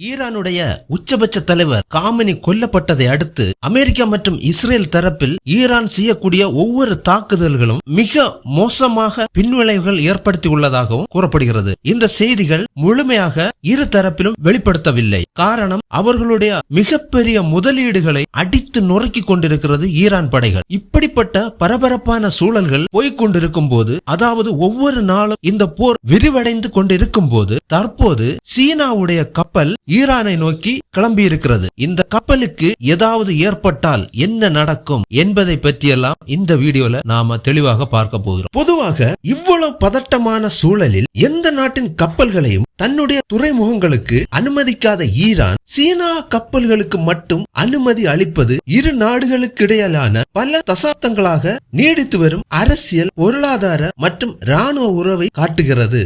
ஈரானுடைய உச்சபட்ச தலைவர் காமெனி கொல்லப்பட்டதை அடுத்து அமெரிக்கா மற்றும் இஸ்ரேல் தரப்பில் ஈரான் செய்யக்கூடிய ஒவ்வொரு தாக்குதல்களும் மிக மோசமாக பின்விளைவுகள் ஏற்படுத்தி உள்ளதாகவும் கூறப்படுகிறது. இந்த செய்திகள் முழுமையாக இரு தரப்பிலும் வெளிப்படுத்தவில்லை. காரணம், அவர்களுடைய மிகப்பெரிய முதலீடுகளை அடித்து நொறுக்கி கொண்டிருக்கிறது ஈரான் படைகள். இப்படிப்பட்ட பரபரப்பான சூழல்கள் போய்கொண்டிருக்கும் போது, அதாவது ஒவ்வொரு நாளும் இந்த போர் விரிவடைந்து கொண்டிருக்கும் போது, தற்போது சீனாவுடைய கப்பல் ஈரானை நோக்கி கிளம்பி இருக்கிறது. இந்த கப்பலுக்கு ஏதாவது ஏற்பட்டால் என்ன நடக்கும் என்பதை பற்றியெல்லாம் இந்த வீடியோல நாம தெளிவாக பார்க்க போகிறோம். பொதுவாக இவ்வளவு பதட்டமான சூழலில் எந்த நாட்டின் கப்பல்களையும் தன்னுடைய துறைமுகங்களுக்கு அனுமதிக்காத ஈரான் சீனா கப்பல்களுக்கு மட்டும் அனுமதி அளிப்பது இரு நாடுகளுக்கு இடையிலான பல தசாப்தங்களாக நீடித்து வரும் அரசியல், பொருளாதார மற்றும் இராணுவ உறவை காட்டுகிறது.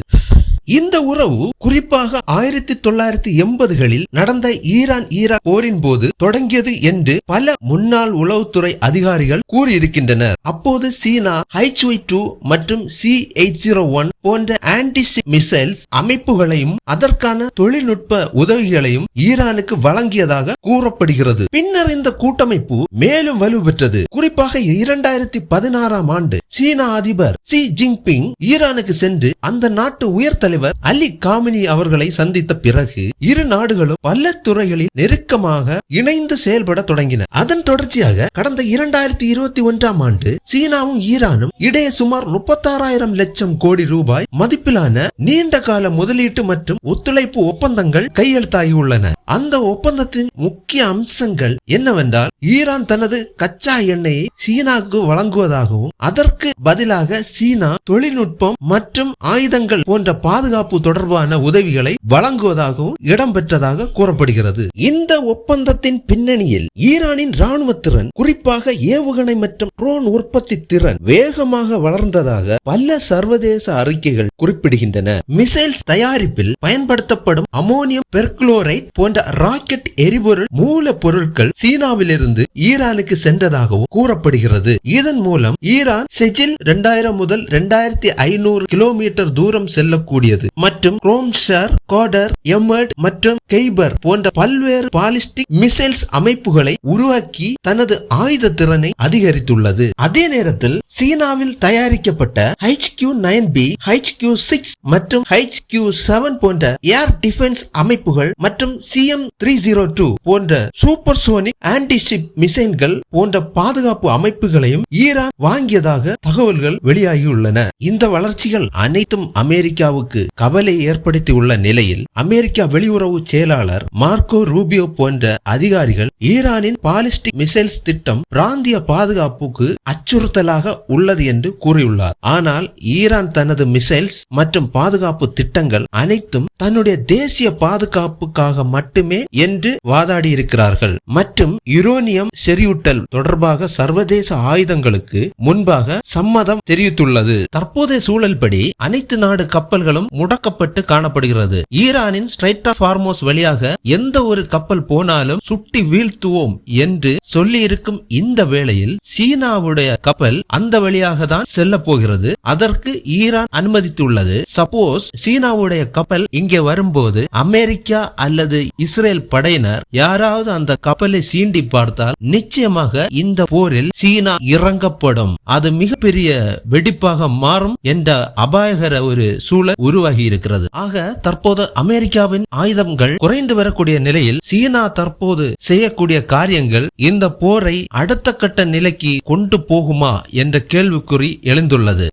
இந்த உறவு குறிப்பாக 1980களில் நடந்த ஈரான் போரின் போது தொடங்கியது என்று பல முன்னாள் உளவுத்துறை அதிகாரிகள் கூறியிருக்கின்றனர். அப்போது சீனா HY-2 மற்றும் C-801 போன்ற ஆன்டி-ஷிப் மிசைல்ஸ் அமைப்புகளையும் அதற்கான தொழில்நுட்ப உதவிகளையும் ஈரானுக்கு வழங்கியதாக கூறப்படுகிறது. பின்னர் இந்த கூட்டமைப்பு மேலும் வலுப்பெற்றது. குறிப்பாக 2016ஆம் ஆண்டு சீனா அதிபர் ஷி ஜின்பிங் ஈரானுக்கு சென்று அந்த நாட்டு உயர் தலைவர் அலி காமெனி அவர்களை சந்தித்த பிறகு இரு நாடுகளும் பல துறைகளில் நெருக்கமாக இணைந்து செயல்பட தொடங்கின. அதன் தொடர்ச்சியாக கடந்த 2021ஆம் ஆண்டு சீனாவும் ஈரானும் இடையே சுமார் 36,000 லட்சம் கோடி ரூபாய் மதிப்பிலான நீண்ட கால முதலீட்டு மற்றும் ஒத்துழைப்பு ஒப்பந்தங்கள் கையெழுத்தாகியுள்ளன. அந்த ஒப்பந்தத்தின் முக்கிய அம்சங்கள் என்னவென்றால், ஈரான் தனது கச்சா எண்ணெயை சீனாவுக்கு வழங்குவதாகவும் அதற்கு பதிலாக சீனா தொழில்நுட்பம் மற்றும் ஆயுதங்கள் போன்ற பாதுகாப்பு தொடர்பான உதவிகளை வழங்குவதாகவும் இடம்பெற்றதாக கூறப்படுகிறது. இந்த ஒப்பந்தத்தின் பின்னணியில் ஈரானின் ராணுவ திறன், குறிப்பாக ஏவுகணை மற்றும் ட்ரோன் உற்பத்தி திறன் வேகமாக வளர்ந்ததாக பல சர்வதேச அறிக்கைகள் குறிப்பிடுகின்றன. மிசைல்ஸ் தயாரிப்பில் பயன்படுத்தப்படும் அமோனியம் பெர்குளோரைட் போன்ற ராக்கெட் எரிபொருள் மூலப்பொருட்கள் சீனாவிலிருந்து ஈரானுக்கு சென்றதாகவும் கூறப்படுகிறது. இதன் மூலம் ஈரான் செஜில் 2000 முதல் 2500 கிலோமீட்டர் தூரம் செல்லக்கூடியது மற்றும் குரோம்ஷர், கோடர், எமர்ட் மற்றும் கெய்பர் போன்ற பல்வேறு பாலிஸ்டிக் மிசைல்ஸ் அமைப்புகளை உருவாக்கி தனது ஆயுத திறனை அதிகரித்துள்ளது. அதே நேரத்தில் சீனாவில் தயாரிக்கப்பட்ட HQ-9B, HQ-6 மற்றும் HQ-7 போன்ற ஏர் டிஃபென்ஸ் அமைப்புகள் மற்றும் CM-302 போன்ற சூப்பர்சோனிக் ஆன்டி-ஷிப் மிசைல்கள் போன்ற பாதுகாப்பு அமைப்புகளையும் ஈரான் வாங்கியதாக தகவல்கள் வெளியாகியுள்ளன. இந்த வளர்ச்சிகள் அனைத்தும் அமெரிக்காவுக்கு கவலை ஏற்படுத்தி உள்ள நிலையில் அமெரிக்கா வெளியுறவு செயலாளர் மார்க்கோ ரூபியோ போன்ற அதிகாரிகள் ஈரானின் பாலிஸ்டிக் மிசைல்ஸ் திட்டம் பிராந்திய பாதுகாப்புக்கு அச்சுறுத்தலாக உள்ளது என்று கூறியுள்ளார். ஆனால் ஈரான் தனது மிசைல்ஸ் மற்றும் பாதுகாப்பு திட்டங்கள் அனைத்தும் தன்னுடைய தேசிய பாதுகாப்புக்காக மட்டுமே என்று வாதாடி இருக்கிறார்கள் மற்றும் யுரேனியம் செறிவூட்டல் தொடர்பாக சர்வதேச ஆயுதங்களுக்கு முன்பாக சம்மதம் தெரிவித்துள்ளது. தற்போதைய சூழல்படி அனைத்து நாடு கப்பல்களும் முடக்கப்பட்டு காணப்படுகிறது. ஈரானின் ஸ்ட்ரைட் ஆஃப் ஹார்மோஸ் வழியாக எந்த ஒரு கப்பல் போனாலும் சுட்டி வீழ்த்துவோம் என்று சொல்லி இருக்கும் இந்த வேளையில் சீனாவுடைய கப்பல் அந்த வழியாக தான் செல்ல போகிறது. அதற்கு ஈரான் அனுமதித்துள்ளது. சப்போஸ் சீனாவுடைய கப்பல் இங்கே வரும்போது அமெரிக்கா அல்லது இஸ்ரேல் படையினர் யாராவது அந்த கப்பலை சீண்டி பார்த்தால் நிச்சயமாக இந்த போரில் சீனா இறங்கப்படும். அது மிகப்பெரிய வெடிப்பாக மாறும் என்ற அபாயகர ஒரு சூழல் உருவாகி இருக்கிறது. ஆக தற்போது அமெரிக்காவின் ஆயுதங்கள் குறைந்து வரக்கூடிய நிலையில் சீனா தற்போது செய்யக்கூடிய காரியங்கள் இந்த போரை அடுத்த கட்ட நிலைக்கு கொண்டு போகுமா என்ற கேள்விக்குறி எழுந்துள்ளது.